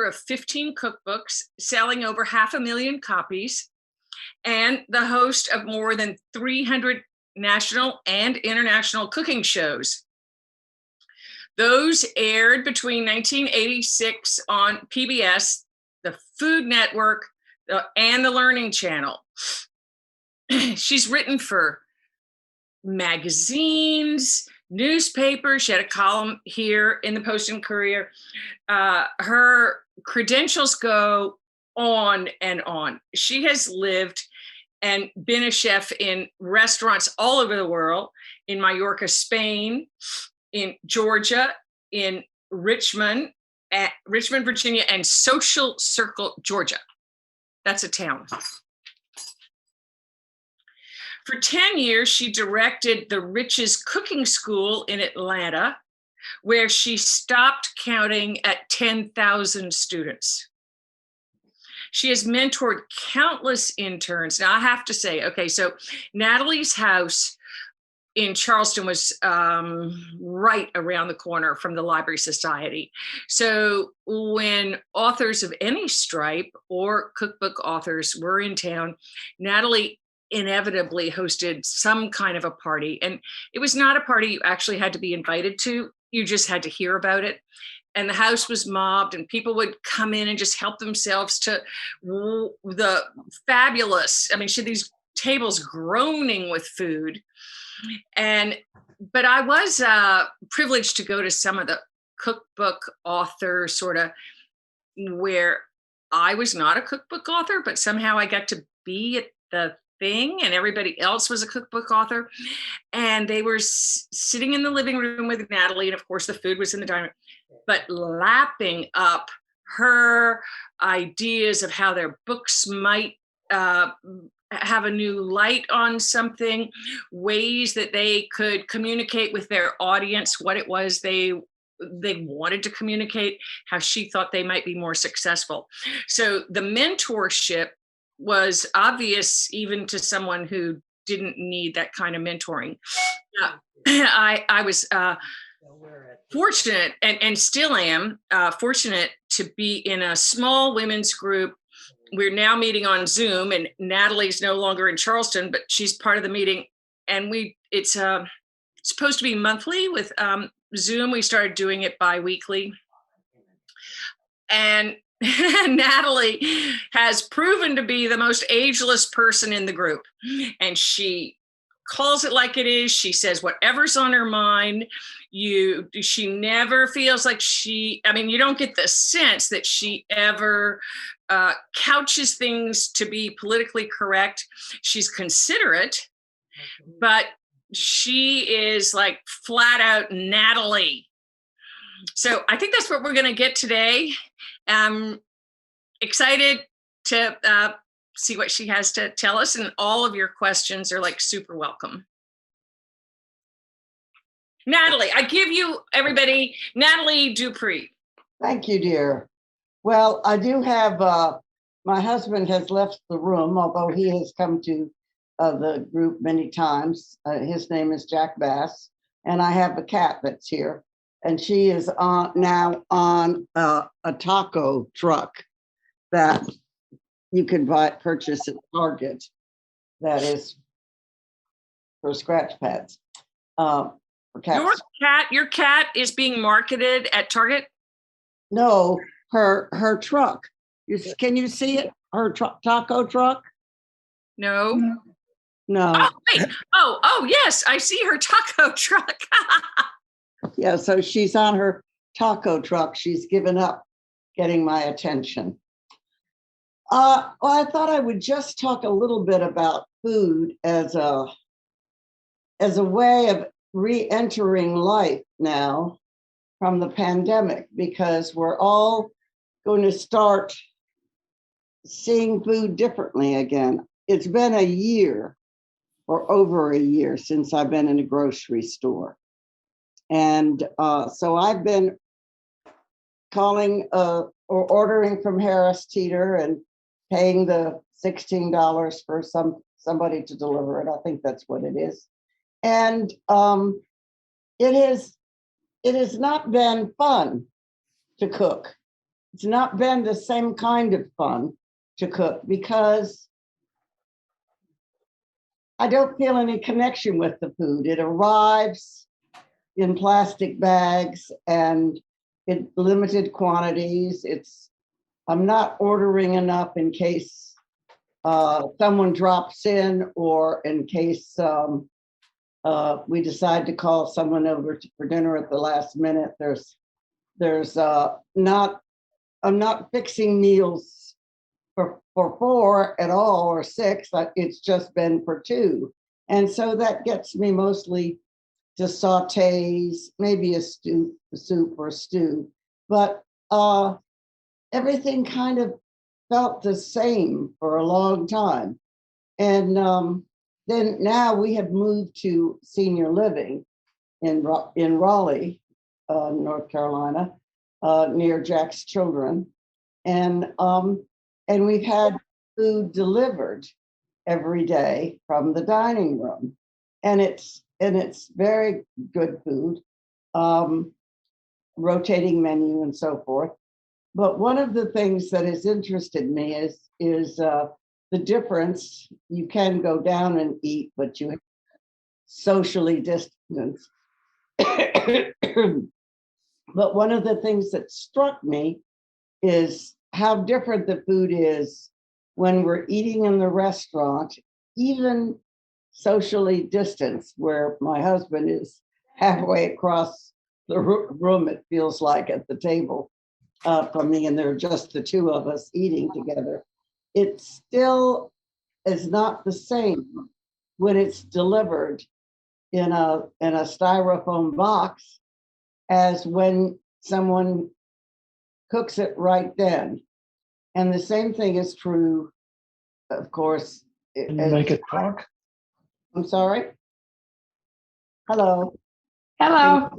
of 15 cookbooks, selling over 500,000 copies, and the host of more than 300 national and international cooking shows. Those aired between 1986 on PBS, the Food Network, and the Learning Channel. She's written for magazines, newspapers. She had a column here in the Post and Courier. Her credentials go on and on. She has lived and been a chef in restaurants all over the world, in Mallorca, Spain, in Georgia, in Richmond, Virginia, and Social Circle, Georgia. That's a town. For 10 years, she directed the Riches Cooking School in Atlanta, where she stopped counting at 10,000 students. She has mentored countless interns. Now, I have to say, okay, so Nathalie's house in Charleston was right around the corner from the Library Society. So when authors of any stripe or cookbook authors were in town, Nathalie inevitably hosted some kind of a party. And it was not a party you actually had to be invited to. You just had to hear about it. And the house was mobbed, and people would come in and just help themselves to the fabulous, I mean, she had these tables groaning with food. But I was privileged to go to some of the cookbook author sort of where I was not a cookbook author, but somehow I got to be at the thing, and everybody else was a cookbook author. And they were sitting in the living room with Nathalie, and of course the food was in the dining room, but lapping up her ideas of how their books might have a new light on something, ways that they could communicate with their audience what it was they wanted to communicate, how she thought they might be more successful. So the mentorship was obvious even to someone who didn't need that kind of mentoring. I was fortunate, and still am fortunate, to be in a small women's group. We're now meeting on Zoom, and Nathalie's no longer in Charleston, but she's part of the meeting. And it's supposed to be monthly with Zoom. We started doing it bi-weekly. And Nathalie has proven to be the most ageless person in the group. And she calls it like it is. She says whatever's on her mind. She never feels like you don't get the sense that she ever couches things to be politically correct. She's considerate, but she is like flat out Nathalie. So I think that's what we're going to get today. I'm excited to see what she has to tell us, and all of your questions are like super welcome. Nathalie, I give you, everybody, Nathalie Dupree. Thank you, dear. Well, I do have, my husband has left the room, although he has come to the group many times. His name is Jack Bass, and I have a cat that's here. And she is now on a taco truck that you can purchase at Target. That is for scratch pads. For cats. Your cat is being marketed at Target? No, her truck. Can you see it? Her taco truck? No. No. Oh, wait. Oh, yes, I see her taco truck. Yeah, so she's on her taco truck. She's given up getting my attention. Well, I thought I would just talk a little bit about food as a way of re-entering life now from the pandemic, because we're all going to start seeing food differently again. It's been a year or over a year since I've been in a grocery store. And so I've been calling or ordering from Harris Teeter and paying the $16 for somebody to deliver it. I think that's what it is. And it has not been fun to cook it's not been the same kind of fun to cook because I don't feel any connection with the food. It arrives in plastic bags and in limited quantities. I'm not ordering enough in case someone drops in or in case we decide to call someone over for dinner at the last minute. I'm not fixing meals for four at all or six. It's just been for two. And so that gets me mostly to sautés, maybe a soup or a stew. But everything kind of felt the same for a long time. And then now we have moved to senior living in Raleigh, North Carolina, near Jack's Children. And we've had food delivered every day from the dining room. And it's very good food, rotating menu and so forth. But one of the things that has interested me is the difference. You can go down and eat, but you socially distance. But one of the things that struck me is how different the food is when we're eating in the restaurant, even socially distanced, where my husband is halfway across the room, it feels like, at the table from me, and there are just the two of us eating together. It still is not the same when it's delivered in a styrofoam box as when someone cooks it right then. And the same thing is true, of course. Can you make it talk? I'm sorry. Hello. Hello.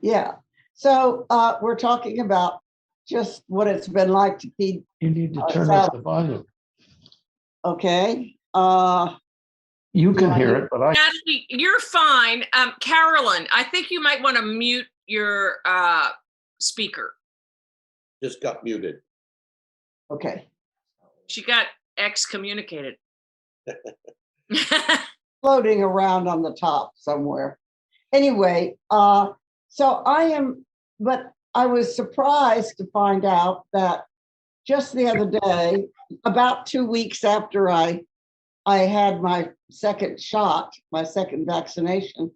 Yeah. So we're talking about just what it's been like to feed. You need to turn up the volume. Okay. You can hear it, but I. Nathalie, you're fine. Carolyn, I think you might want to mute your speaker. Just got muted. Okay. She got excommunicated. Floating around on the top somewhere. Anyway, so but I was surprised to find out that just the other day, about 2 weeks after I had my second shot, my second vaccination,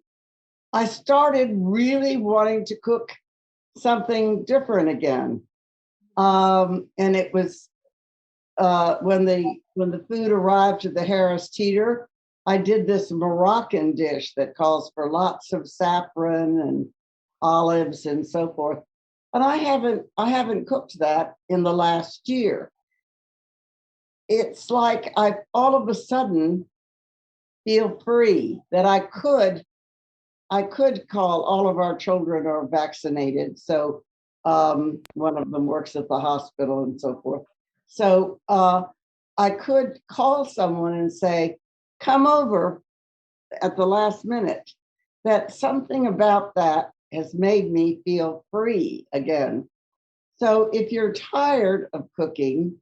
I started really wanting to cook something different again. And it was when the food arrived at the Harris Teeter, I did this Moroccan dish that calls for lots of saffron and olives and so forth. And I haven't cooked that in the last year. It's like I all of a sudden feel free that I could call. All of our children are vaccinated. So one of them works at the hospital and so forth. So I could call someone and say, come over at the last minute. That something about that has made me feel free again. So if you're tired of cooking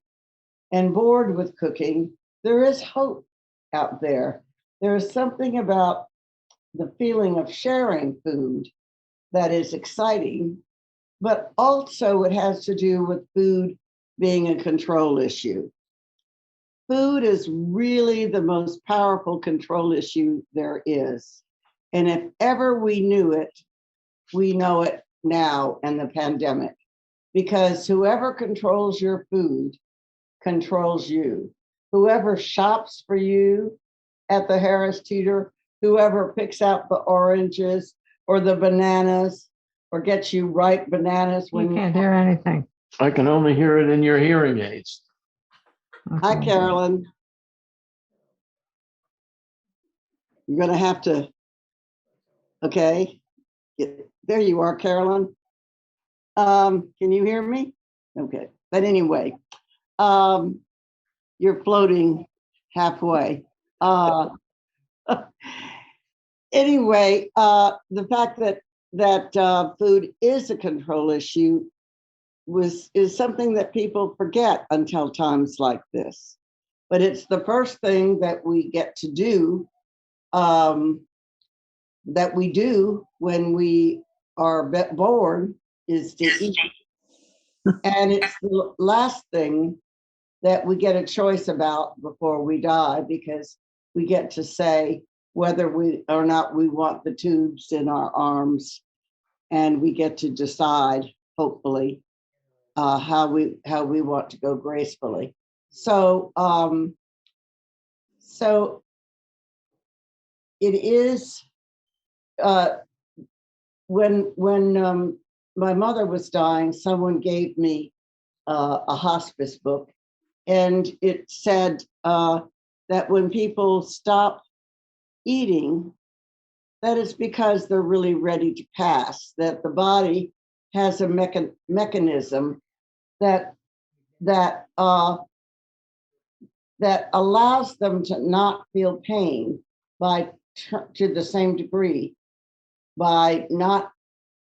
and bored with cooking, there is hope out there. There is something about the feeling of sharing food that is exciting, but also it has to do with food being a control issue. Food is really the most powerful control issue there is. And if ever we knew it, we know it now in the pandemic, because whoever controls your food controls you. Whoever shops for you at the Harris Teeter, whoever picks out the oranges or the bananas or gets you ripe bananas when You can't hear anything. I can only hear it in your hearing aids. Hi, Okay. Carolyn. You're going to have to, okay. There you are, Carolyn. Can you hear me? Okay. But anyway, you're floating halfway. Anyway, the fact that food is a control issue is something that people forget until times like this. But it's the first thing that we get to do, that we do when we are born, is to eat. And it's the last thing that we get a choice about before we die, because we get to say whether we or not we want the tubes in our arms, and we get to decide, hopefully, how we want to go gracefully. So so it is, when my mother was dying, someone gave me a hospice book, and it said that when people stop eating, that is because they're really ready to pass, that the body has a mechanism that allows them to not feel pain to the same degree by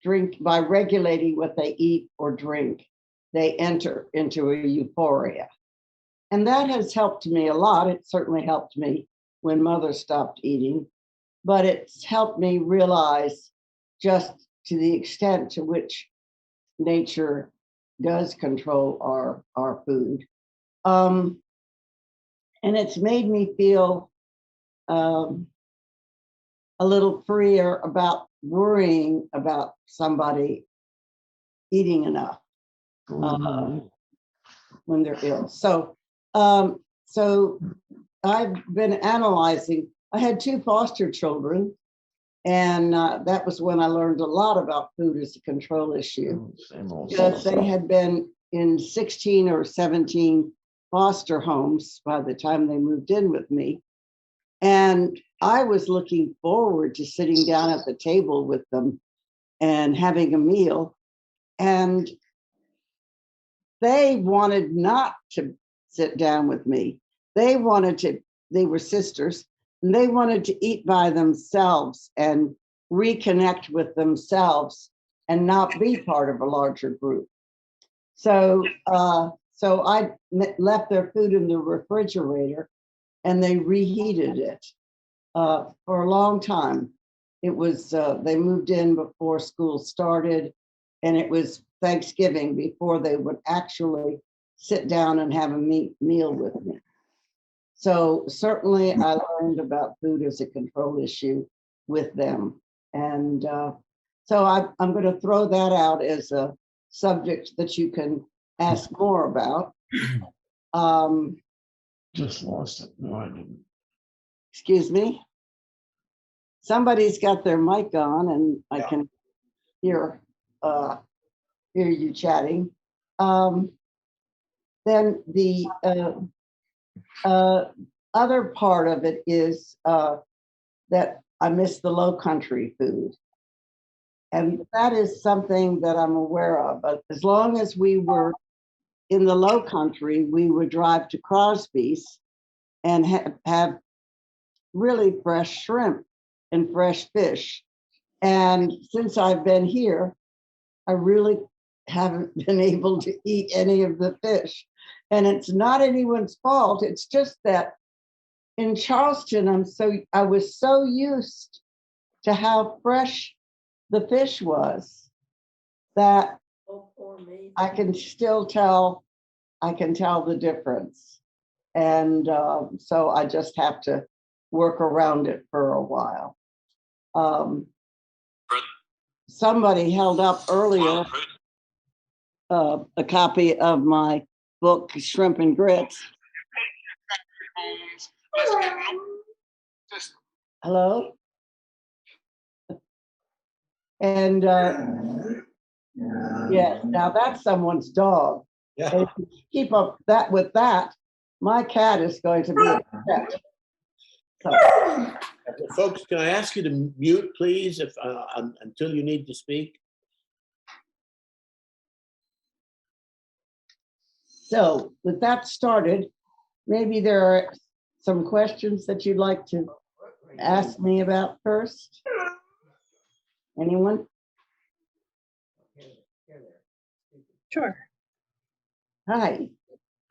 regulating what they eat or drink. They enter into a euphoria. And that has helped me a lot. It certainly helped me when Mother stopped eating, but it's helped me realize just to the extent to which nature does control our food. And it's made me feel a little freer about worrying about somebody eating enough when they're ill. So I've been analyzing. I had 2 foster children, and that was when I learned a lot about food as a control issue, because they had been in 16 or 17 foster homes by the time they moved in with me. And I was looking forward to sitting down at the table with them and having a meal. And they wanted not to sit down with me. They were sisters, and they wanted to eat by themselves and reconnect with themselves and not be part of a larger group. So I left their food in the refrigerator, and they reheated it for a long time. It was, they moved in before school started, and it was Thanksgiving before they would actually sit down and have a meal with me. So certainly I learned about food as a control issue with them. And so I'm going to throw that out as a subject that you can ask more about. Just lost it. No, I didn't. Excuse me. Somebody's got their mic on, and I can hear you chatting. Then the other part of it is that I miss the low country food. And that is something that I'm aware of. But as long as we were in the low country, we would drive to Crosby's and have really fresh shrimp and fresh fish. And since I've been here, I really haven't been able to eat any of the fish. And it's not anyone's fault. It's just that in Charleston, I was so used to how fresh the fish was that I can still tell the difference. And so I just have to work around it for a while. Somebody held up earlier a copy of my book, Shrimp and Grits. Hello? And yeah, now that's someone's dog. Yeah. And if you keep up with that, my cat is going to be upset. So, Folks, can I ask you to mute, please, if until you need to speak? so with that started, maybe there are some questions that you'd like to ask me about first. Anyone? Sure. Hi.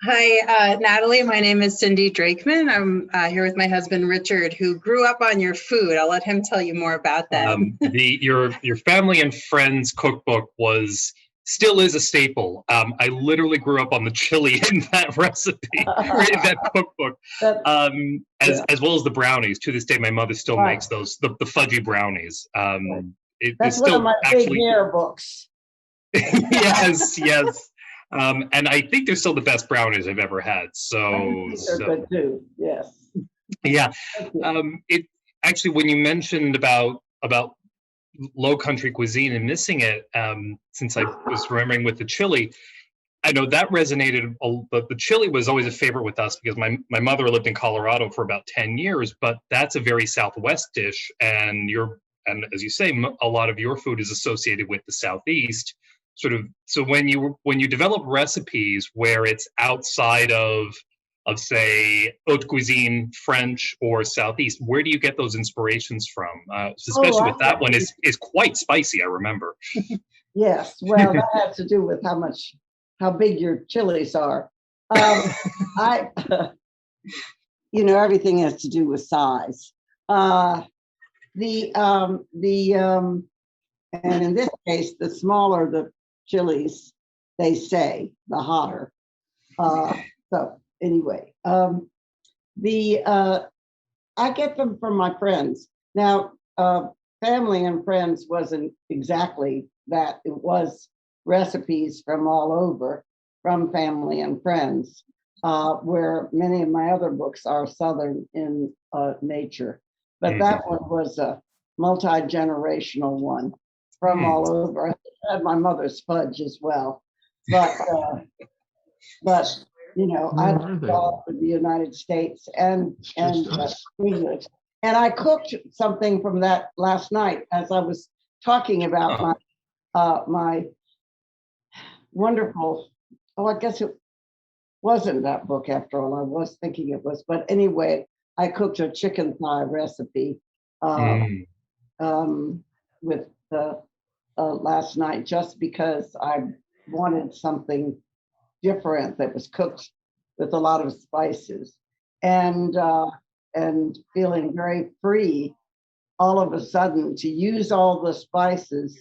Hi, Natalie. My name is Cindy Drakeman. I'm here with my husband, Richard, who grew up on your food. I'll let him tell you more about that. Your family and friends cookbook still is a staple. I literally grew up on the chili in that recipe, or in that cookbook, as well as the brownies. To this day, my mother still makes those, the fudgy brownies. That's one of my big hair books. Yes, yes. And I think they're still the best brownies I've ever had. So, They're good too. Yes. Yeah. It actually, when you mentioned about low country cuisine and missing it, since I was remembering with the chili, I know that resonated. The chili was always a favorite with us because my mother lived in Colorado for about 10 years, but that's a very Southwest dish, and as you say, a lot of your food is associated with the Southeast. So when you develop recipes where it's outside of say haute cuisine, French or Southeast, where do you get those inspirations from? Especially with that one is quite spicy, I remember. Yes, well, that has to do with how big your chilies are. Everything has to do with size. And in this case, the smaller the chilies, they say, the hotter. So anyway, I get them from my friends. Now, family and friends wasn't exactly that. It was recipes from all over, from family and friends, where many of my other books are Southern in nature. But that one was a multi-generational one from all over. I had my mother's fudge as well. But I lived all over the United States and English. And I cooked something from that last night as I was talking about my wonderful, I guess it wasn't that book after all. I was thinking it was. But anyway, I cooked a chicken thigh recipe with last night just because I wanted something different that was cooked with a lot of spices and feeling very free all of a sudden to use all the spices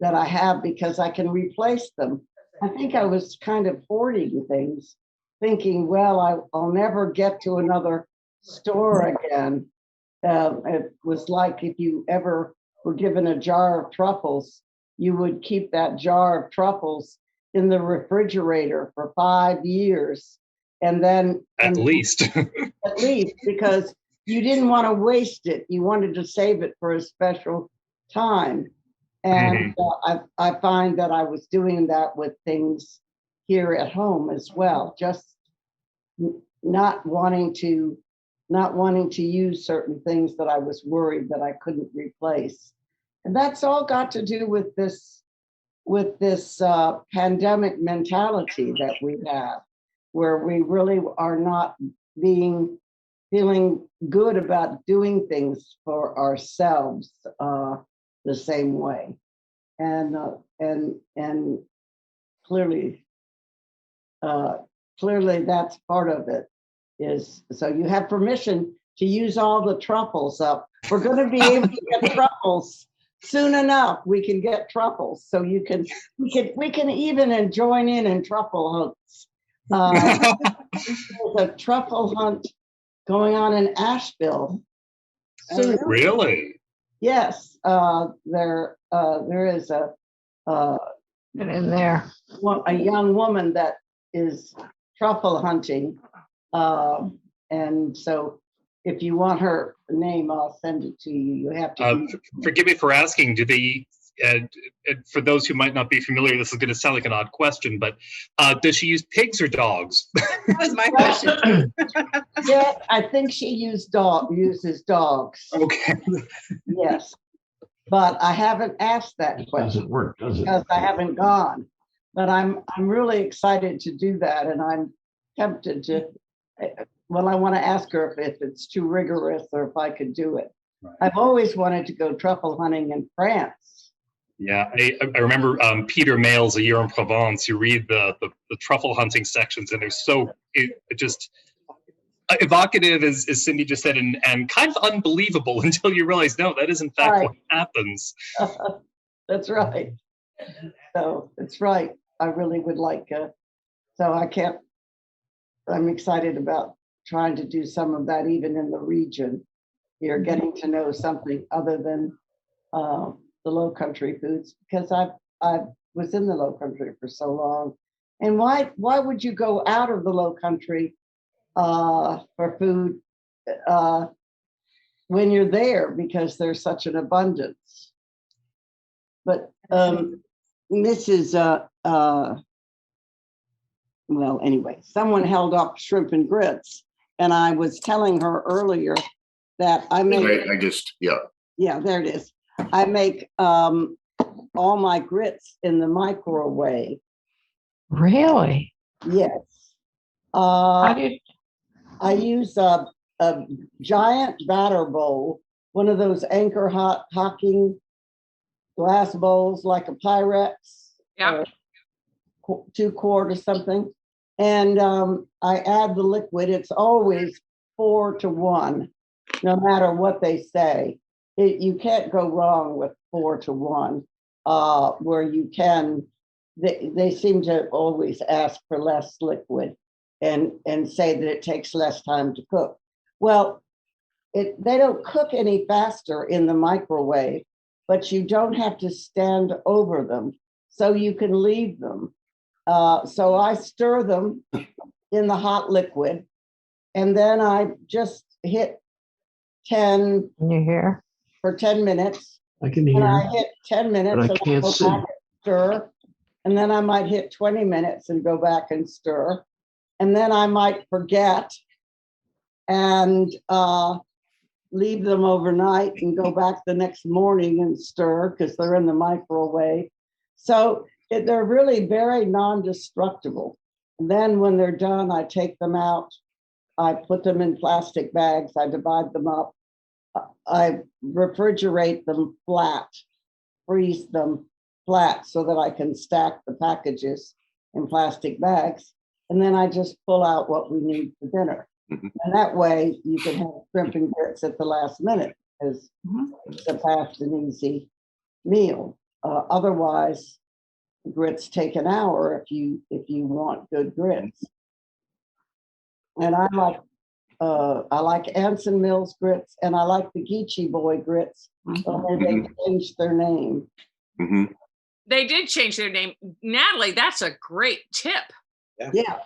that I have because I can replace them. I think I was kind of hoarding things, thinking, well, I'll never get to another store again. It was like if you ever were given a jar of truffles, you would keep that jar of truffles in the refrigerator for 5 years. And then at least because you didn't want to waste it. You wanted to save it for a special time. And I find that I was doing that with things here at home as well, just not wanting to use certain things that I was worried that I couldn't replace. And that's all got to do with this pandemic mentality that we have, where we really are not feeling good about doing things for ourselves the same way, and clearly that's part of it. Is so you have permission to use all the truffles up. We're going to be able to get truffles soon enough. We can get truffles, so we can even join in truffle hunts. There's a truffle hunt going on in Asheville soon. Really? Yes, there is a young woman that is truffle hunting, and so if you want her name, I'll send it to you. You have to. Forgive me for asking. Do they? For those who might not be familiar, this is going to sound like an odd question, but does she use pigs or dogs? That was my question. Yeah, I think she uses dogs. Okay. Yes, but I haven't asked that question. Doesn't work, does it? Because I haven't gone. But I'm really excited to do that, and I'm tempted to. Well, I want to ask her if it's too rigorous or if I could do it. Right. I've always wanted to go truffle hunting in France. Yeah, I remember Peter Mail's A Year in Provence. You read the truffle hunting sections, and they're so it just evocative, as Cindy just said, and kind of unbelievable until you realize, no, that is in fact Right. what happens. That's right. So it's right. I really would like, so I'm excited about trying to do some of that even in the region. You're getting to know something other than the low country foods, because I was in the low country for so long. And why would you go out of the low country for food when you're there, because there's such an abundance? But Mrs. Well, anyway, someone held up shrimp and grits, and I was telling her earlier that I make. I just, yeah. Yeah, there it is. I make all my grits in the microwave. Really? Yes. How do you, I use a giant batter bowl, one of those Anchor Hocking glass bowls like a Pyrex. Yeah. 2 quart or something. And I add the liquid. It's always 4 to 1, no matter what they say. You can't go wrong with 4 to 1, where you can, they seem to always ask for less liquid and say that it takes less time to cook. Well, they don't cook any faster in the microwave, but you don't have to stand over them, so you can leave them. So I stir them in the hot liquid, and then I just hit 10 can you hear? for 10 minutes. I can And I hear, hit 10 minutes but I and can't go see. back and stir. And then I might hit 20 minutes and go back and stir. And then I might forget and leave them overnight and go back the next morning and stir, because they're in the microwave. So they're really very non-destructible. And then when they're done, I take them out. I put them in plastic bags. I divide them up. I refrigerate them flat, freeze them flat so that I can stack the packages in plastic bags. And then I just pull out what we need for dinner. Mhm. And that way you can have shrimp and grits at the last minute, because it's a fast and easy meal. Otherwise, grits take an hour if you want good grits. And I like Anson Mills grits, and I like the Geechee Boy grits, although they changed their name. Mhm. They did change their name. Natalie, that's a great tip. Yeah.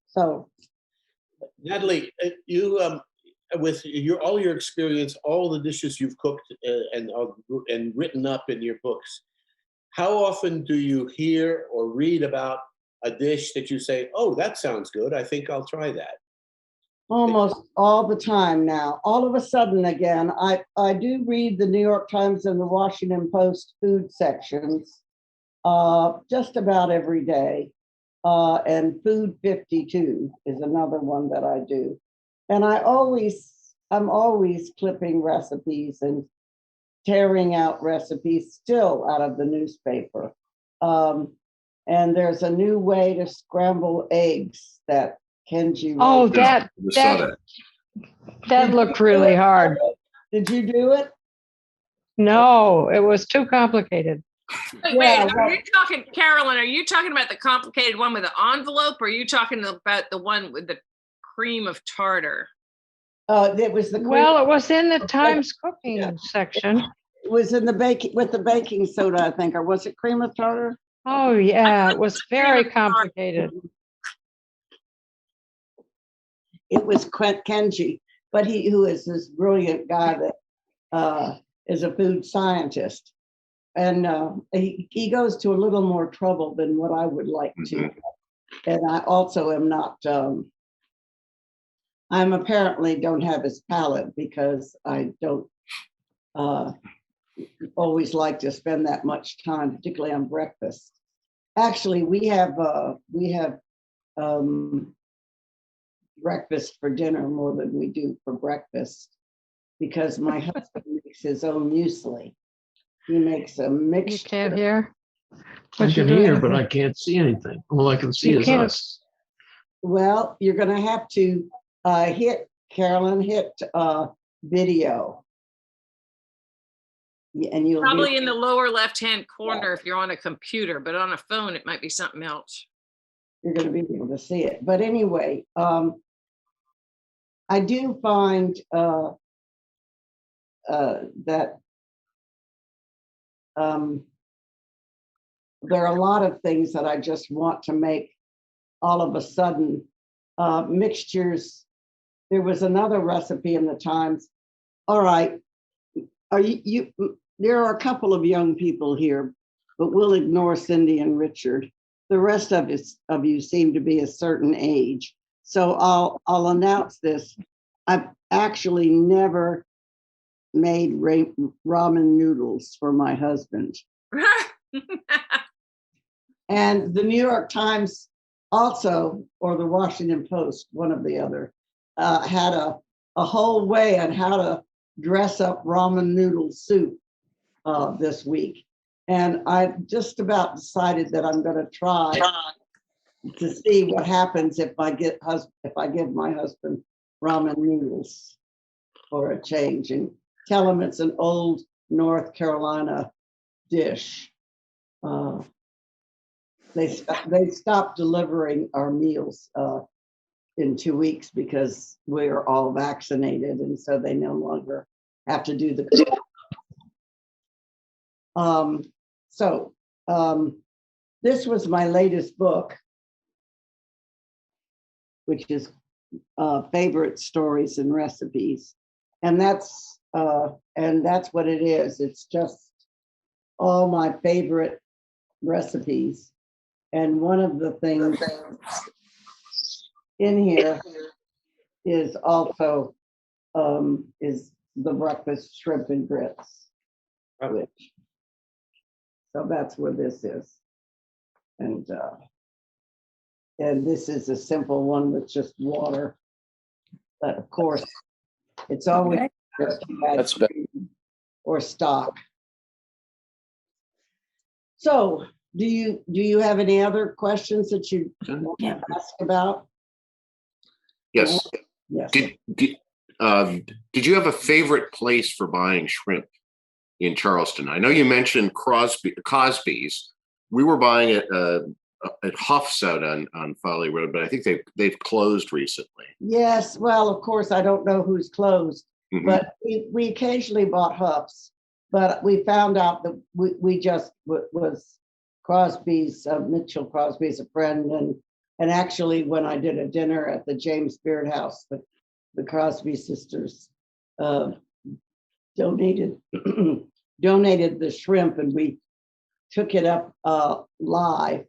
So Natalie, you with all your experience, all the dishes you've cooked and written up in your books, how often do you hear or read about a dish that you say, "Oh, that sounds good. I think I'll try that"? almost all the time now. All of a sudden again, I do read the New York Times and the Washington Post food sections just about every day. And Food 52 is another one that I do. And I'm always clipping recipes and tearing out recipes still out of the newspaper. And there's a new way to scramble eggs that Kenji. Oh, Yeah, I just saw that looked really hard. Did you do it? No, it was too complicated. Wait, Yeah, are you talking, Carolyn, are you talking about the complicated one with the envelope, or are you talking about the one with the cream of tartar? It was the Well, it was in the Times cooking section. it was in the baking with the baking soda, I think, or was it cream of tartar? Oh, yeah, it was very cream of tartar. complicated. It was Kenji, but who is this brilliant guy that is a food scientist. And he goes to a little more trouble than what I would like to. And I also am not, I'm apparently don't have his palate, because I don't always like to spend that much time, particularly on breakfast. Actually, we have breakfast for dinner more than we do for breakfast, because my husband makes his own muesli. He makes a You mixture. can't hear? I What you can doing? hear, but I can't see anything. All I can see You is can't. us. Well, you're gonna have to hit, Carolyn, hit video. And you'll Probably be, in the lower left-hand corner if you're on a computer, but on a phone, it might be something else. you're gonna be able to see it. But anyway, I do find that there are a lot of things that I just want to make all of a sudden. Mixtures. There was another recipe in the Times. All right, are you there are a couple of young people here, but we'll ignore Cindy and Richard. The rest of you seem to be a certain age. So I'll announce this. I've actually never made ramen noodles for my husband. And the New York Times also, or the Washington Post, one of the other, had a whole way on how to dress up ramen noodle soup this week. And I just about decided that I'm going to try to see what happens if I give my husband ramen noodles for a change, and tell him it's an old North Carolina dish. They stopped delivering our meals in 2 weeks because we're all vaccinated, and so they no longer have to do the. This was my latest book, which is favorite stories and recipes, and that's what it is. It's just all my favorite recipes. And one of the things in here is also is the breakfast shrimp and grits. So that's what this is. And this is a simple one with just water. But of course, it's always That's better. or stock. So do you have any other questions that you want to ask about? Yes. Yes. Did you have a favorite place for buying shrimp in Charleston? I know you mentioned Cosby's. We were buying it at Huff's out on Folly Road, but I think they've closed recently. Yes. Well, of course, I don't know who's closed, but we occasionally bought Huff's. But we found out that we just was Crosby's, Mitchell Crosby's a friend, and actually when I did a dinner at the James Beard House, the Crosby sisters donated the shrimp, and we took it up live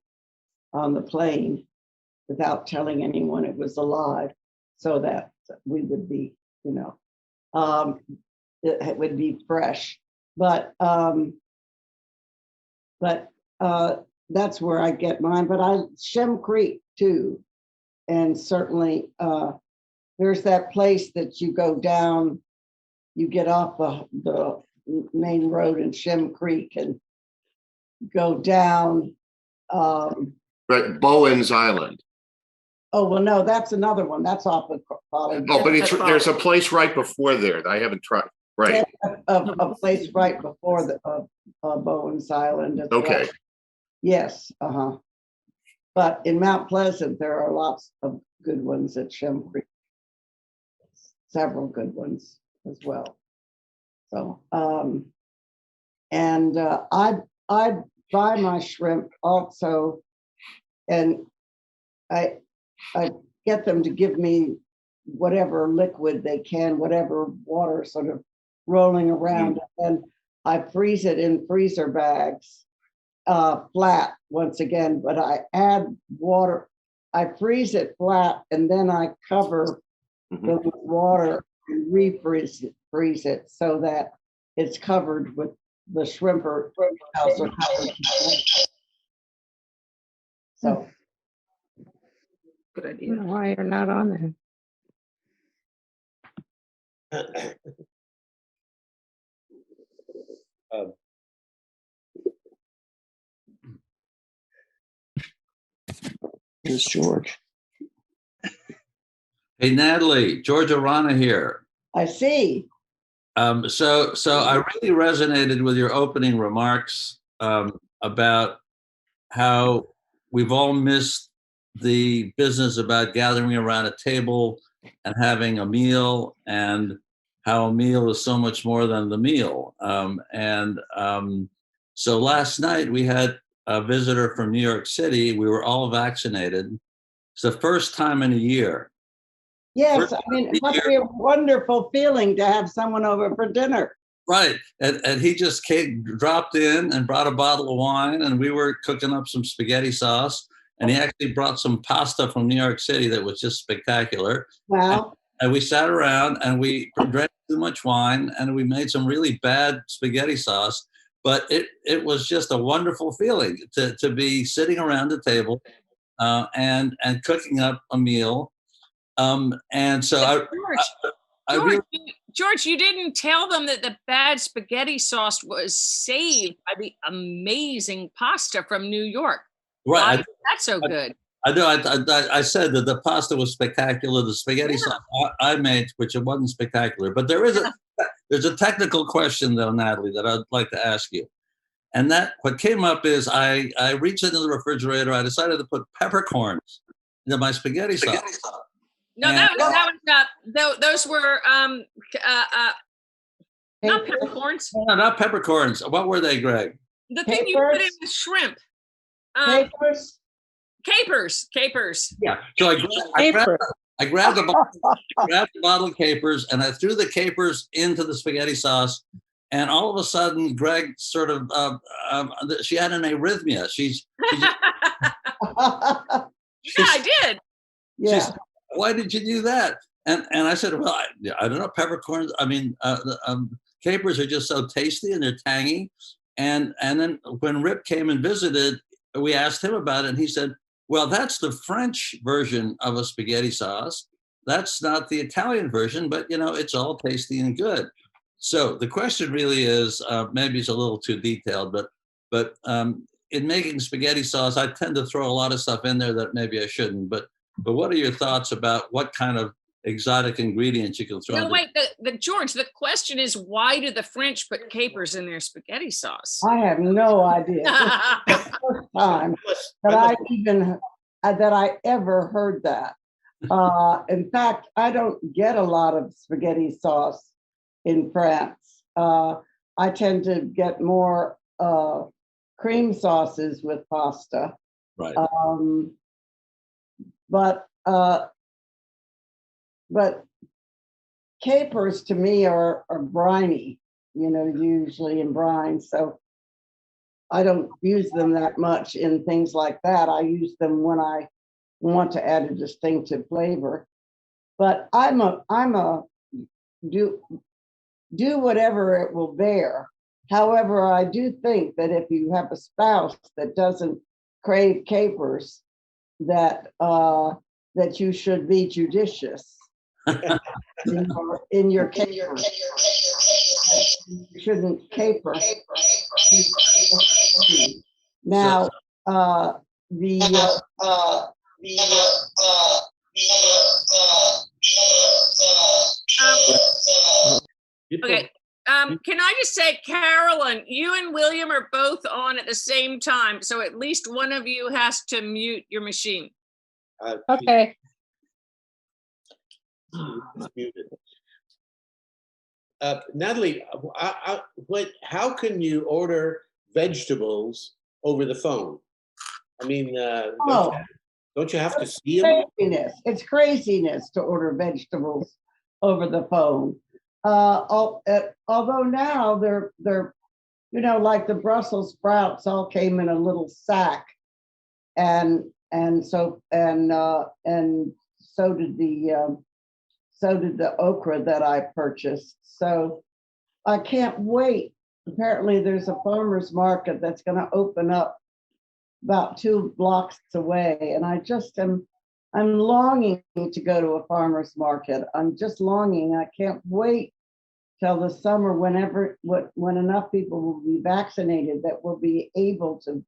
on the plane without telling anyone it was alive, so that we would be, it would be fresh. But that's where I get mine. But Shem Creek too, and certainly there's that place that you go down, you get off the main road in Shem Creek and go down. Right, Bowen's Island. Oh well, no, that's another one. That's off of Folly. Oh, but there's a place right before there that I haven't tried. Right. A place right before the Bowen's Island. Okay. Well. Yes. But in Mount Pleasant, there are lots of good ones at Shem Creek. Several good ones as well. So, and I buy my shrimp also, and I get them to give me whatever liquid they can, whatever water sort of rolling around, and I freeze it in freezer bags, flat once again, but I add water. I freeze it flat, and then I cover the water and freeze it so that it's covered with the shrimp or house. So Good I idea. don't know why you're not on there. Here's George. Hey, Natalie, George Arana here. I see. So I really resonated with your opening remarks about how we've all missed the business about gathering around a table and having a meal, and how a meal is so much more than the meal. So last night we had a visitor from New York City. We were all vaccinated. It's the first time in a year. Yes, I mean, it must be a wonderful feeling to have someone over for dinner. Right. And he just dropped in and brought a bottle of wine, and we were cooking up some spaghetti sauce. And he actually brought some pasta from New York City that was just spectacular. Wow. And we sat around and we drank too much wine, and we made some really bad spaghetti sauce. But it was just a wonderful feeling to be sitting around the table and cooking up a meal. And so George, you didn't tell them that the bad spaghetti sauce was saved by the amazing pasta from New York. Right. Why is that so good? I know. I said that the pasta was spectacular. The spaghetti sauce I made, which it wasn't spectacular. But there's a technical question, though, Natalie, that I'd like to ask you. And that what came up is I reached into the refrigerator. I decided to put peppercorns into my spaghetti sauce. No, those were not peppercorns. No, not peppercorns. What were they, Greg? The thing you put in with shrimp. Capers. Yeah. So I grabbed a bottle of capers, and I threw the capers into the spaghetti sauce. And all of a sudden, Greg sort of she had an arrhythmia. Yeah, I did. Yeah. Why did you do that? And I said, well, I don't know, peppercorns. I mean, capers are just so tasty and they're tangy. And then when Rip came and visited, we asked him about it, and he said, well, that's the French version of a spaghetti sauce. That's not the Italian version, but it's all tasty and good. So the question really is, maybe it's a little too detailed, but in making spaghetti sauce, I tend to throw a lot of stuff in there that maybe I shouldn't. But what are your thoughts about what kind of exotic ingredients you can throw? No, wait, George, the question is, why do the French put capers in their spaghetti sauce? I have no idea. This is the first time that I ever heard that. In fact, I don't get a lot of spaghetti sauce in France. I tend to get more cream sauces with pasta. Right. But capers to me are briny, usually in brine. So I don't use them that much in things like that. I use them when I want to add a distinctive flavor. But I'm a do whatever it will bear. However, I do think that if you have a spouse that doesn't crave capers, that you should be judicious in your caper. You shouldn't caper. Now, Okay. Can I just say, Carolyn, you and William are both on at the same time, so at least one of you has to mute your machine. Okay. Natalie, how can you order vegetables over the phone? I mean, don't you have to see them? It's craziness to order vegetables over the phone. Although now they're like the Brussels sprouts all came in a little sack, and so did the okra that I purchased. So I can't wait. Apparently there's a farmer's market that's going to open up about 2 blocks away, and I'm longing to go to a farmer's market. I'm just longing. I can't wait till the summer, when enough people will be vaccinated that we'll be able to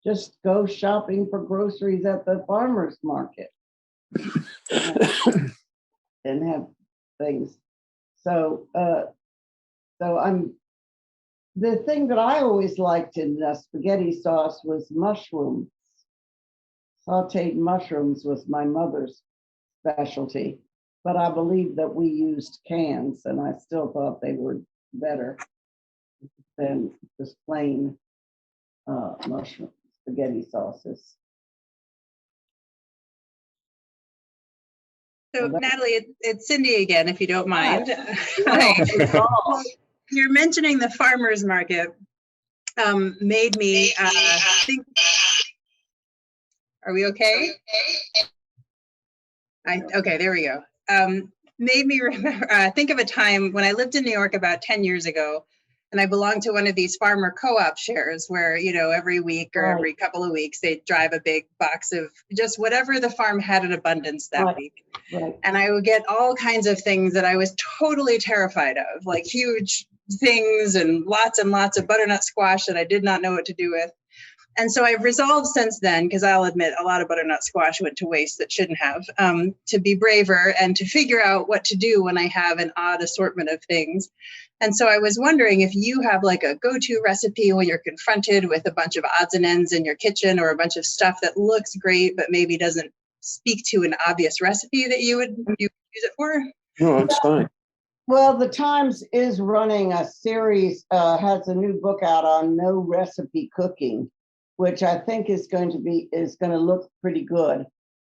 just go shopping for groceries at the farmer's market and have things. So, the thing that I always liked in the spaghetti sauce was mushrooms. Sauteed mushrooms was my mother's specialty, but I believe that we used cans, and I still thought they were better than just plain mushroom spaghetti sauces. So Well, Natalie, it's Cindy again, if you don't mind. Oh, You're mentioning the farmer's market made me think, are we okay? Okay, there we go. Made me remember, think of a time when I lived in New York about 10 years ago, and I belonged to one of these farmer co-op shares where, you know, every week or Right. every couple of weeks, they'd drive a big box of just whatever the farm had in abundance that Right. week. right. And I would get all kinds of things that I was totally terrified of, like huge things and lots of butternut squash that I did not know what to do with. And so I've resolved since then, because I'll admit a lot of butternut squash went to waste that shouldn't have, to be braver and to figure out what to do when I have an odd assortment of things. And so I was wondering if you have like a go-to recipe when you're confronted with a bunch of odds and ends in your kitchen, or a bunch of stuff that looks great but maybe doesn't speak to an obvious recipe that you would use it for? No, it's fine. Well, the Times is running a series, has a new book out on no recipe cooking, which I think is going to look pretty good.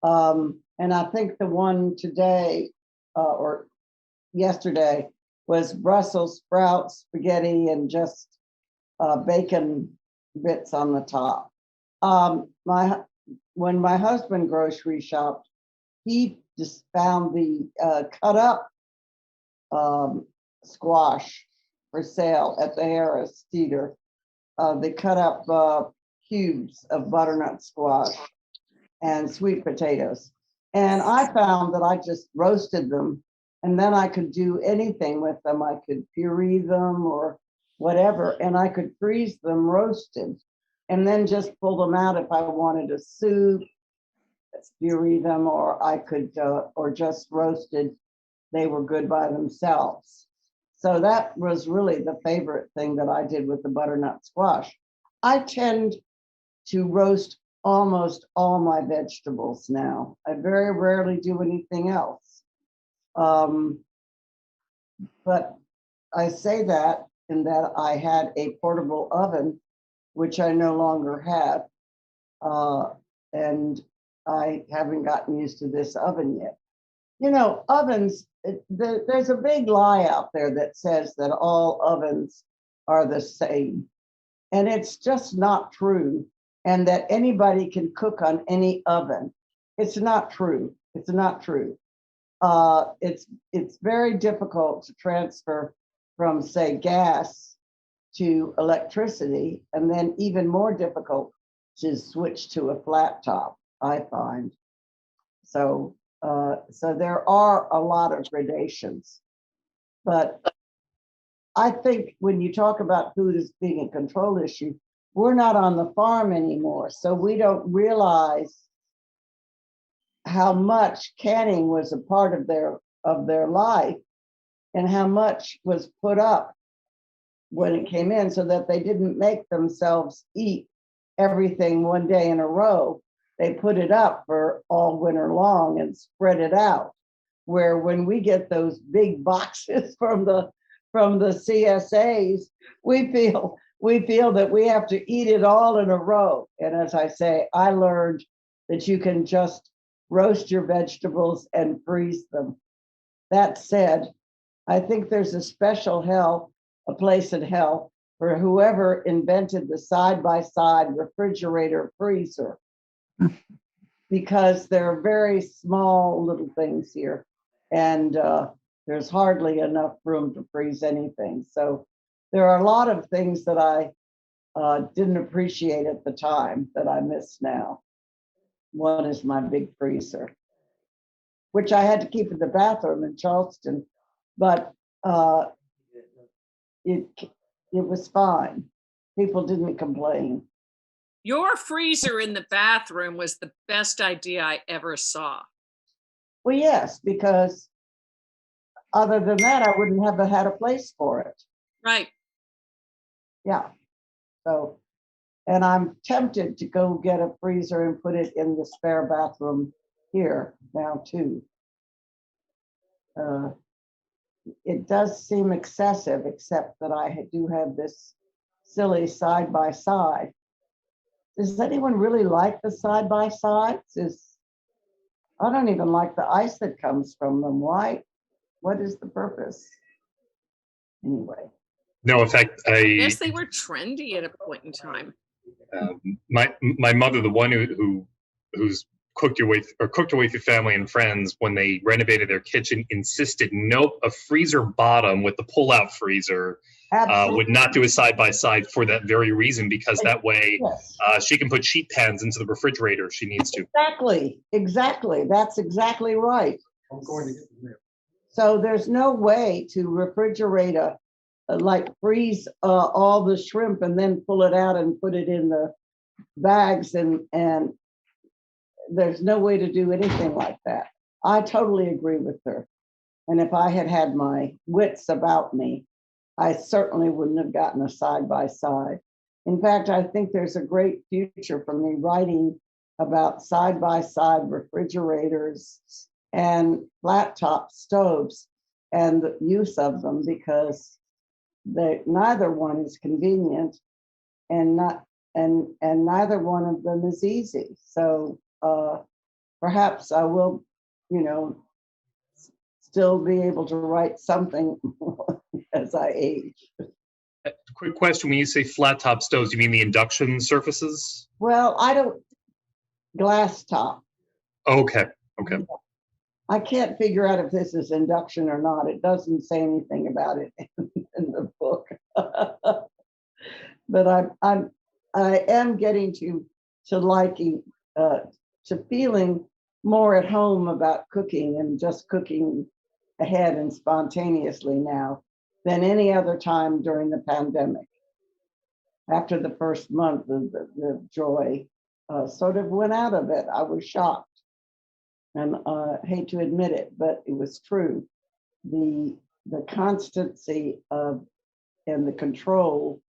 And I think the one today or yesterday was Brussels sprouts, spaghetti, and just bacon bits on the top. When my husband grocery shopped, he just found the cut up squash for sale at the Harris Theater. They cut up cubes of butternut squash and sweet potatoes. And I found that I just roasted them, and then I could do anything with them. I could puree them or whatever, and I could freeze them roasted and then just pull them out if I wanted a soup, puree them, or I could, or just roasted. They were good by themselves. So that was really the favorite thing that I did with the butternut squash. I tend to roast almost all my vegetables now. I very rarely do anything else. But I say that in that I had a portable oven, which I no longer have. And I haven't gotten used to this oven yet. You know, ovens, there's a big lie out there that says that all ovens are the same. And it's just not true. And that anybody can cook on any oven. It's not true. It's not true. It's very difficult to transfer from, say, gas to electricity, and then even more difficult to switch to a flat top, I find. So there are a lot of gradations, but I think when you talk about food as being a control issue, we're not on the farm anymore, so we don't realize how much canning was a part of their life, and how much was put up when it came in, so that they didn't make themselves eat everything one day in a row. They put it up for all winter long and spread it out. Where when we get those big boxes from the CSAs, we feel that we have to eat it all in a row. And as I say, I learned that you can just roast your vegetables and freeze them. That said, I think there's a place in hell for whoever invented the side-by-side refrigerator freezer, because they're very small little things here, and there's hardly enough room to freeze anything. So there are a lot of things that I didn't appreciate at the time that I miss now. One is my big freezer, which I had to keep in the bathroom in Charleston, but it was fine. People didn't complain. Your freezer in the bathroom was the best idea I ever saw. Well, yes, because other than that, I wouldn't have had a place for it. Right. Yeah. So, and I'm tempted to go get a freezer and put it in the spare bathroom here now too. It does seem excessive, except that I do have this silly side by side. Does anyone really like the side by sides? I don't even like the ice that comes from them. Why? What is the purpose? Anyway. No, in fact, I guess they were trendy at a point in time. My mother, the one who's cooked her way through family and friends, when they renovated their kitchen, insisted, nope, a freezer bottom with the pull-out freezer would not do a side-by-side for that very reason, because that way Yes. she can put sheet pans into the refrigerator if she needs to. Exactly. That's exactly right. I'm going to get them there. So there's no way to refrigerate like freeze all the shrimp and then pull it out and put it in the bags, and there's no way to do anything like that. I totally agree with her. And if I had had my wits about me, I certainly wouldn't have gotten a side by side. In fact, I think there's a great future for me writing about side by side refrigerators and flat top stoves and the use of them, because neither one is convenient, and neither one of them is easy. So perhaps I will, still be able to write something as I age. Quick question: when you say flat top stoves, you mean the induction surfaces? Well, I don't glass top. Okay. I can't figure out if this is induction or not. It doesn't say anything about it in the book. But I am getting to liking to feeling more at home about cooking, and just cooking ahead and spontaneously now than any other time during the pandemic. After the first month, the joy sort of went out of it. I was shocked. And hate to admit it, but it was true. The constancy of and the control,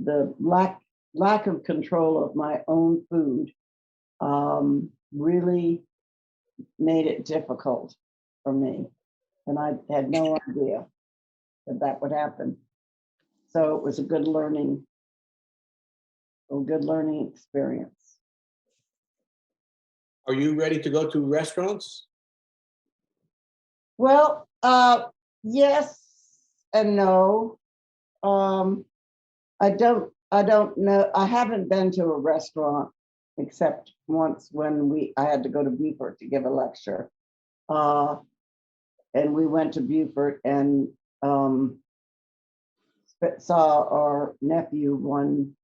the lack of control of my own food, really made it difficult for me, and I had no idea that would happen. So it was a good learning experience. Are you ready to go to restaurants? Well, yes and no. I don't know. I haven't been to a restaurant except once when I had to go to Beaufort to give a lecture. And we went to Beaufort and saw our nephew one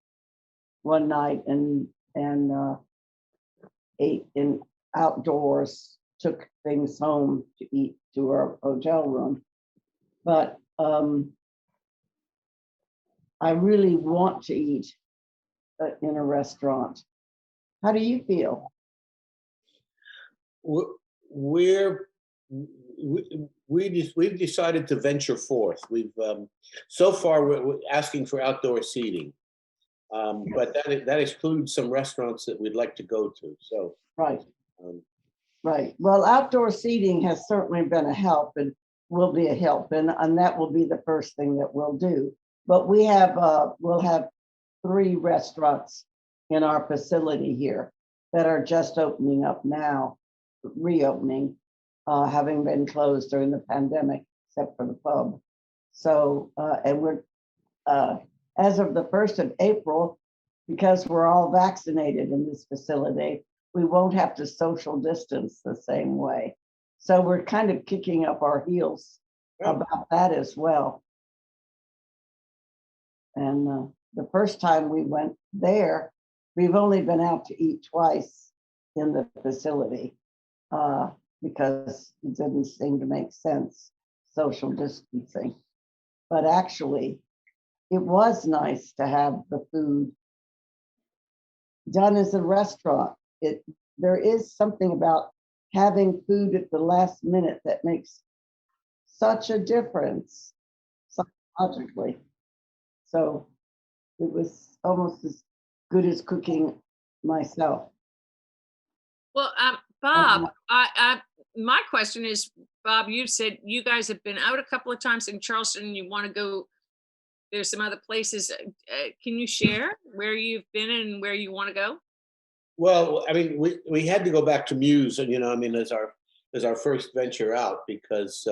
night and ate in outdoors, took things home to eat to our hotel room. But I really want to eat in a restaurant. How do you feel? We've decided to venture forth. We've so far we're asking for outdoor seating, but that excludes some restaurants that we'd like to go to. So right. Well, outdoor seating has certainly been a help and will be a help, and that will be the first thing that we'll do. But we'll have 3 restaurants in our facility here that are just opening up now, reopening, having been closed during the pandemic, except for the pub. So, and we're, as of the 1st of April, because we're all vaccinated in this facility, we won't have to social distance the same way. So we're kind of kicking up our heels about that as well. And the first time we went there, we've only been out to eat twice in the facility because it didn't seem to make sense, social distancing. But actually, it was nice to have the food done as a restaurant. There is something about having food at the last minute that makes such a difference psychologically. So it was almost as good as cooking myself. Well, Bob, my question is, Bob, you said you guys have been out a couple of times in Charleston and you want to go. There's some other places. Can you share where you've been and where you want to go? Well, I mean, we had to go back to Muse, and I mean, as our first venture out, because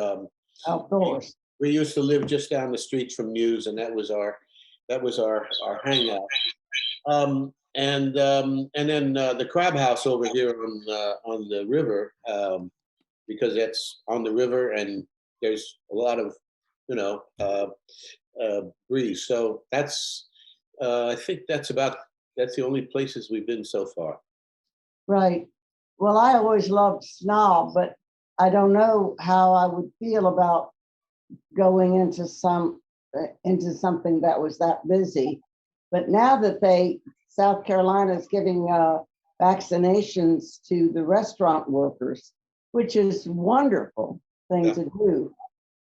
Outdoors. we used to live just down the street from Muse, and that was our hangout. And then the Crab House over here on the river, because that's on the river and there's a lot of breeze. So that's I think that's the only places we've been so far. Right. Well, I always loved Snob, but I don't know how I would feel about going into something that was that busy. But now that South Carolina is giving vaccinations to the restaurant workers, which is a wonderful thing to do.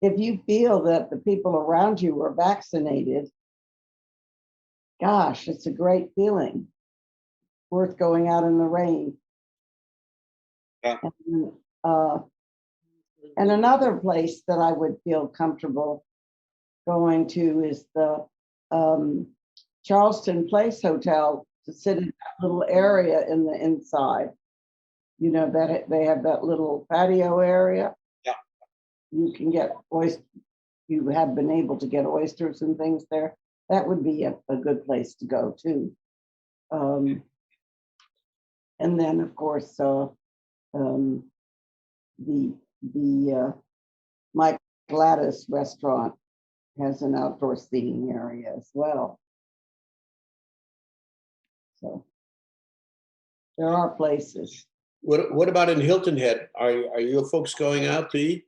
If you feel that the people around you are vaccinated, gosh, it's a great feeling. Worth going out in the rain. Yeah. And another place that I would feel comfortable going to is the Charleston Place Hotel, to sit in that little area in the inside. That they have that little patio area. Yeah. You can get oysters. You have been able to get oysters and things there. That would be a good place to go too. And then, of course, the Mike Gladys restaurant has an outdoor seating area as well. So there are places. What about in Hilton Head? Are you folks going out to eat?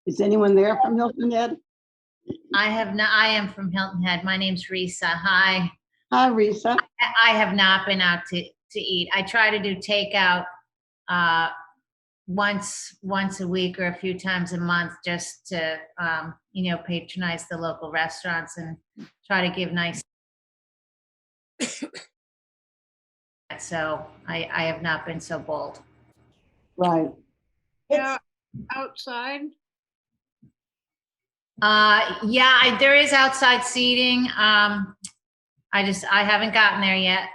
Is anyone there from Hilton Head? I am from Hilton Head. My name's Risa. Hi. Hi, Risa. I have not been out to eat. I try to do takeout once a week or a few times a month, just to patronize the local restaurants and try to give nice. So I have not been so bold. Right. Yeah, outside. There is outside seating. I haven't gotten there yet.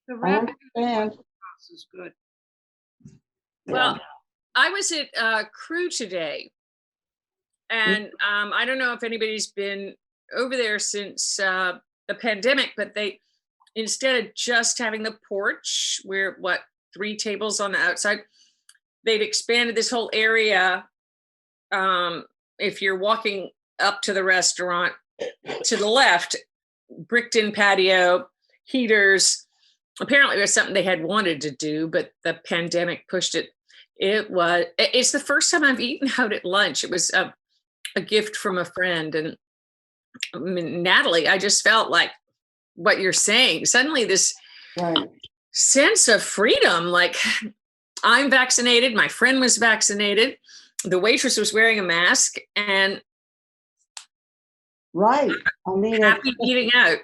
The I rabbit understand. house is good. Well, I was at Crew today, and I don't know if anybody's been over there since the pandemic, but they, instead of just having the porch where 3 tables on the outside, they've expanded this whole area. If you're walking up to the restaurant, to the left, bricked in patio, heaters. Apparently it was something they had wanted to do, but the pandemic pushed it. It's the first time I've eaten out at lunch. It was a gift from a friend. And I mean, Nathalie, I just felt like what you're saying. Suddenly this sense of freedom, like I'm vaccinated, my friend was vaccinated, the waitress was wearing a mask, and right. I mean, happy eating out.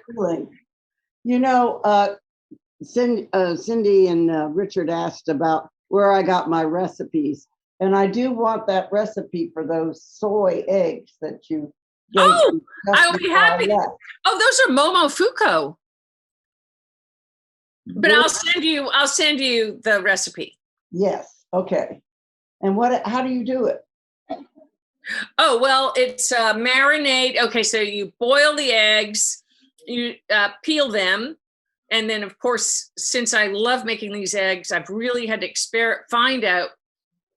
Cindy and Richard asked about where I got my recipes, and I do want that recipe for those soy eggs that you gave. Oh, I'll be happy. Oh, those are Momofuku. But I'll send you the recipe. Yes. Okay. And how do you do it? Oh, well, it's marinade. Okay, so you boil the eggs, you peel them. And then, of course, since I love making these eggs, I've really had to find out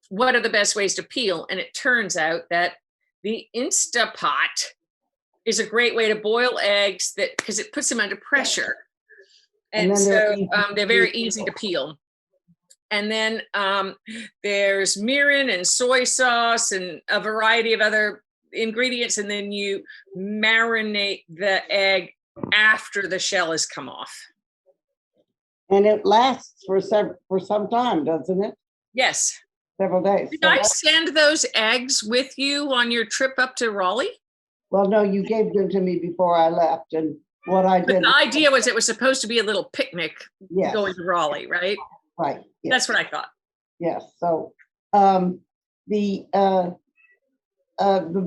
what are the best ways to peel. And it turns out that the Instapot is a great way to boil eggs because it puts them under pressure. And so they're very easy to peel. And then there's mirin and soy sauce and a variety of other ingredients, and then you marinate the egg after the shell has come off. And it lasts for some time, doesn't it? Yes. Several days. Did So I send those eggs with you on your trip up to Raleigh? well, no, you gave them to me before I left, and what I But did. the idea was it was supposed to be a little picnic Yes, going to Raleigh, right? right. Yes, That's what I thought. yes. So the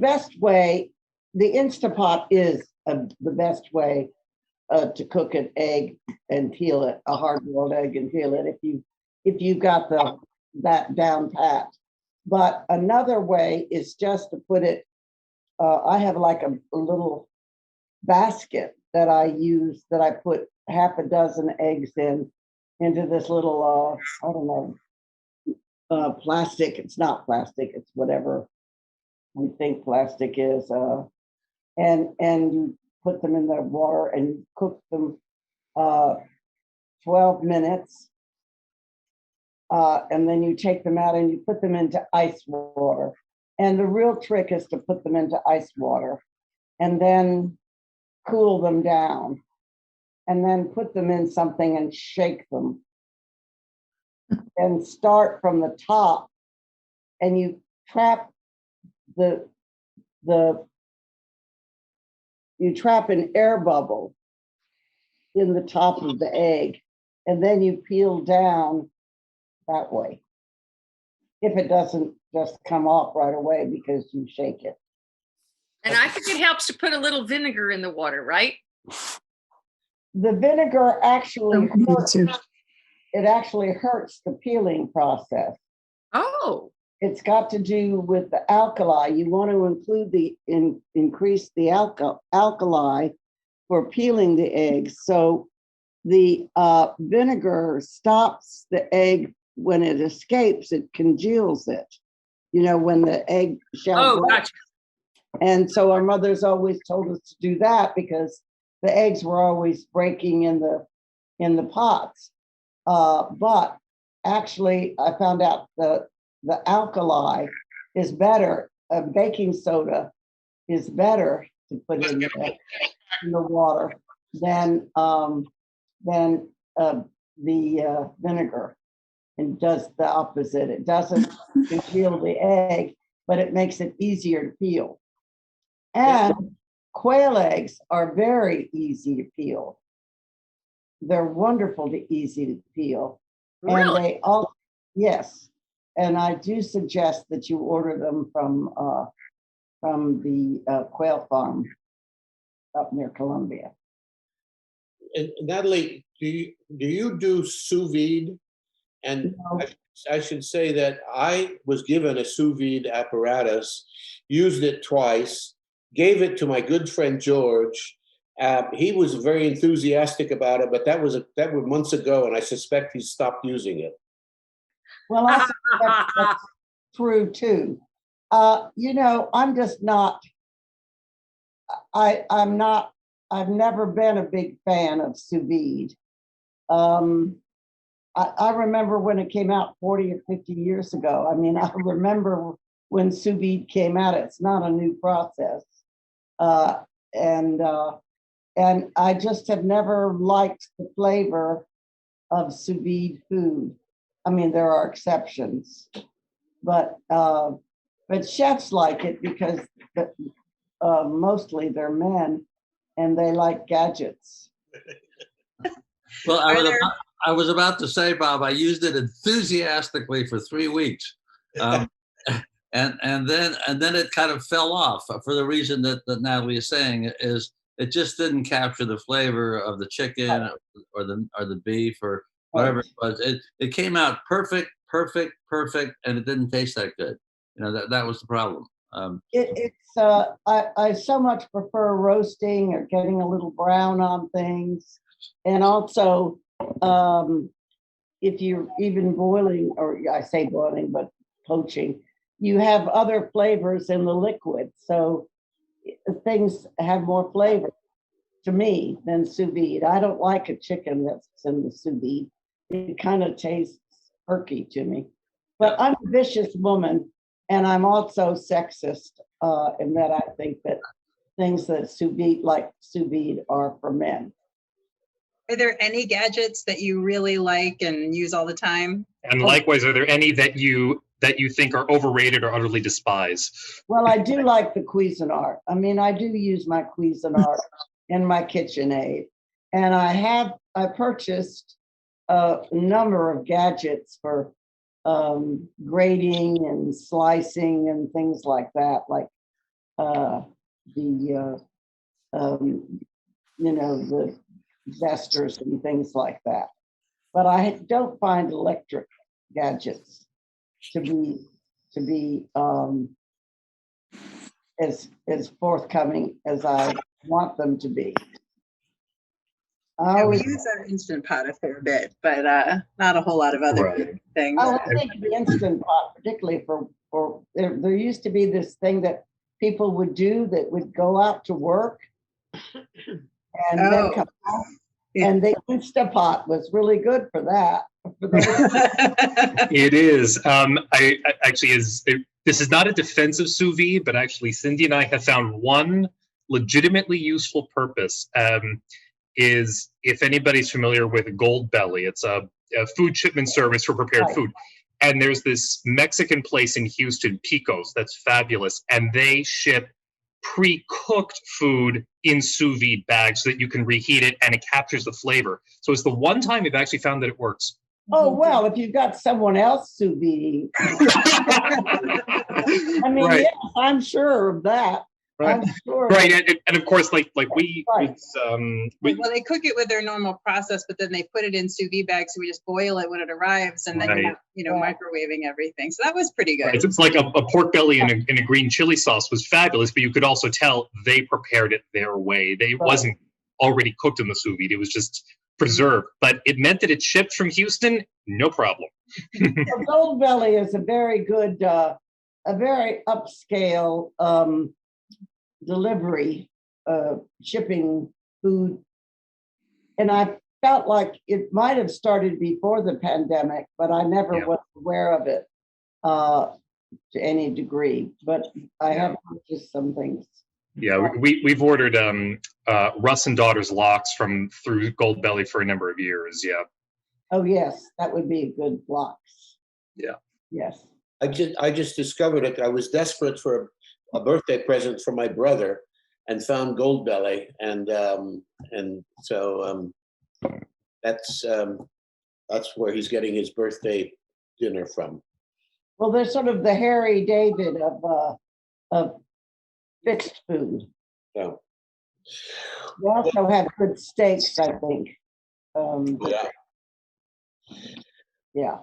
best way, the Instapot is the best way to cook an egg and peel it, a hard-boiled egg and peel it, if you got that down pat. But another way is just to put it. I have like a little basket that I use that I put half a dozen eggs into this little I don't know, plastic. It's not plastic. It's whatever we think plastic is. And you put them in the water and cook them 12 minutes. And then you take them out and you put them into ice water. And the real trick is to put them into ice water and then cool them down and then put them in something and shake them and start from the top, and you trap you trap an air bubble in the top of the egg, and then you peel down that way. If it doesn't just come off right away because you shake it. And I think it helps to put a little vinegar in the water, right? The vinegar actually hurts the peeling process. Oh. It's got to do with the alkali. You want to increase the alkali for peeling the eggs. So the vinegar stops the egg when it escapes, it congeals it. You know, when the egg shell. Oh, gotcha. And so our mothers always told us to do that because the eggs were always breaking in the pots. But actually, I found out the alkali is better. Baking soda is better to put in the water than the vinegar. And does the opposite. It doesn't congeal the egg, but it makes it easier to peel. And quail eggs are very easy to peel. They're easy to peel. Really? And they all, yes. And I do suggest that you order them from the quail farm up near Columbia. And Natalie, do you do sous vide? And No. I should say that I was given a sous vide apparatus, used it twice, gave it to my good friend George. He was very enthusiastic about it, but that was months ago, and I suspect he stopped using it. Well, I suspect that's true too. You know, I'm just not. I've never been a big fan of sous vide. I remember when it came out 40 or 50 years ago. I mean, I remember when sous vide came out. It's not a new process. And I just have never liked the flavor of sous vide food. I mean, there are exceptions, but chefs like it because mostly they're men and they like gadgets. Well, I was about to say, Bob, I used it enthusiastically for 3 weeks. And then it kind of fell off for the reason that Natalie is saying, is it just didn't capture the flavor of the chicken or the beef or whatever it was. It came out perfect, and it didn't taste that good. You know, that was the problem. I so much prefer roasting or getting a little brown on things. And also, if you're even boiling, or I say boiling, but poaching, you have other flavors in the liquid. So things have more flavor to me than sous vide. I don't like a chicken that's in the sous vide. It kind of tastes perky to me. But I'm a vicious woman, And I'm also sexist in that I think that things that like sous vide are for men. Are there any gadgets that you really like and use all the time? And likewise, are there any that you think are overrated or utterly despise? Well, I do like the Cuisinart. I mean, I do use my Cuisinart in my KitchenAid. And I purchased a number of gadgets for grating and slicing and things like that, like the zesters and things like that. But I don't find electric gadgets to be as forthcoming as I want them to be. Yeah, we use our Instant Pot a fair bit, but not a whole lot of other things. I think the Instant Pot, particularly for there used to be this thing that people would do that would go out to work and then come back. And the Instant Pot was really good for that. It is. I actually this is not a defensive sous vide, but actually Cindy and I have found one legitimately useful purpose. Is if anybody's familiar with Gold Belly, it's a food shipment service for prepared food. And there's this Mexican place in Houston, Picos, that's fabulous. And they ship pre-cooked food in sous vide bags so that you can reheat it and it captures the flavor. So it's the one time we've actually found that it works. Oh, well, if you've got someone else sous vide. I mean, Right. yes, I'm sure of that. Right. I'm sure. Right, and of course, like we, Right. Well, they cook it with their normal process, but then they put it in sous vide bags, so we just boil it when it arrives, and then Right. you're not, microwaving everything. So that was pretty good. It's like a pork belly in a green chili sauce was fabulous, but you could also tell they prepared it their way. It wasn't already cooked in the sous vide; it was just preserved. But it meant that it shipped from Houston, no problem. So Gold Belly is a very good, a very upscale delivery, shipping food. And I felt like it might have started before the pandemic, but I never was aware of it to any degree. But I have purchased some things. Yeah, we've ordered Russ and Daughters locks through Gold Belly for a number of years. Yeah. Oh yes, that would be a good blocks. Yeah. Yes. I just discovered it. I was desperate for a birthday present for my brother and found Gold Belly, and so that's where he's getting his birthday dinner from. Well, they're sort of the Harry David of fixed food. Yeah. They also have good steaks, I think. Yeah.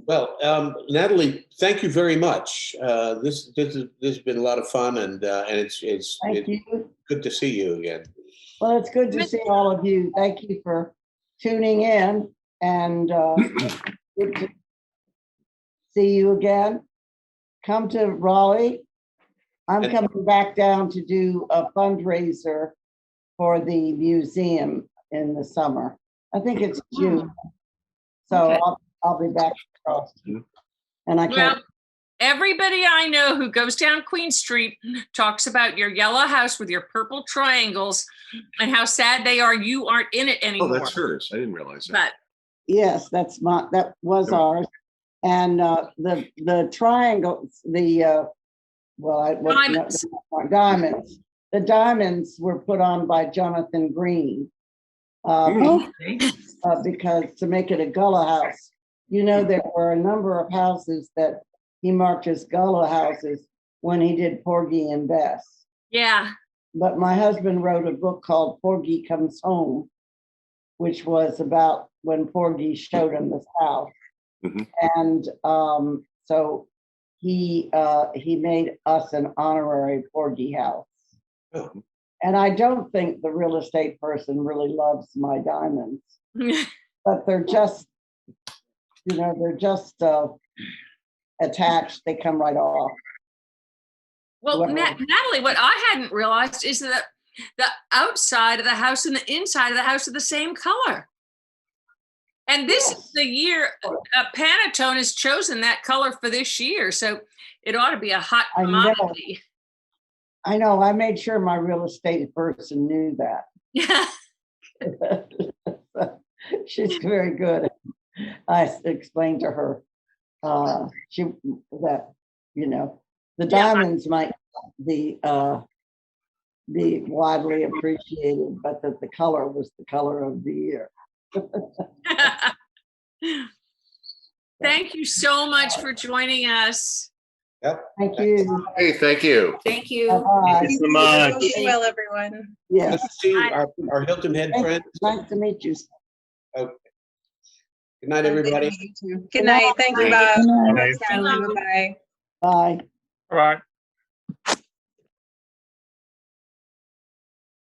Well, Nathalie, thank you very much. This has been a lot of fun, and it's Thank you. good to see you again. Well, it's good to see all of you. Thank you for tuning in, and good to see you again. Come to Raleigh. I'm coming back down to do a fundraiser for the museum in the summer. I think it's June. So Okay. I'll be back. And I can't. Well, everybody I know who goes down Queen Street talks about your yellow house with your purple triangles and how sad they are you aren't in it anymore. Oh, that's hers. I didn't realize that. But Yes, that was ours. And the triangles, Diamonds. diamonds. The diamonds were put on by Jonathan Green because to make it a Gullah house. You know, there were a number of houses that he marked as Gullah houses when he did Porgy and Bess. yeah, But my husband wrote a book called Porgy Comes Home, which was about when Porgy showed him this house. Mhm. And so he made us an honorary Porgy house. Oh. And I don't think the real estate person really loves my diamonds, but they're just, attached. They come right off. well, Well- Natalie, what I hadn't realized is that the outside of the house and the inside of the house are the same color. And this is the year Pantone has chosen that color for this year. So it ought to be a hot I know. commodity. I know, I made sure my real estate person knew that. Yeah. She's very good. I explained to her, that, you know, the diamonds might be widely appreciated, but that the color was the color of the year. Thank you so much for joining us. Yep. Thank you. Hey, thank you. Thank you. Bye-bye. Thank you so much. Be well, everyone. Yes, Nice to see you, our Hilton Head friends. nice to meet you. Okay. Good night, everybody. Good night. Thank you, Good Bob. Nice. Bye. Bye. All right.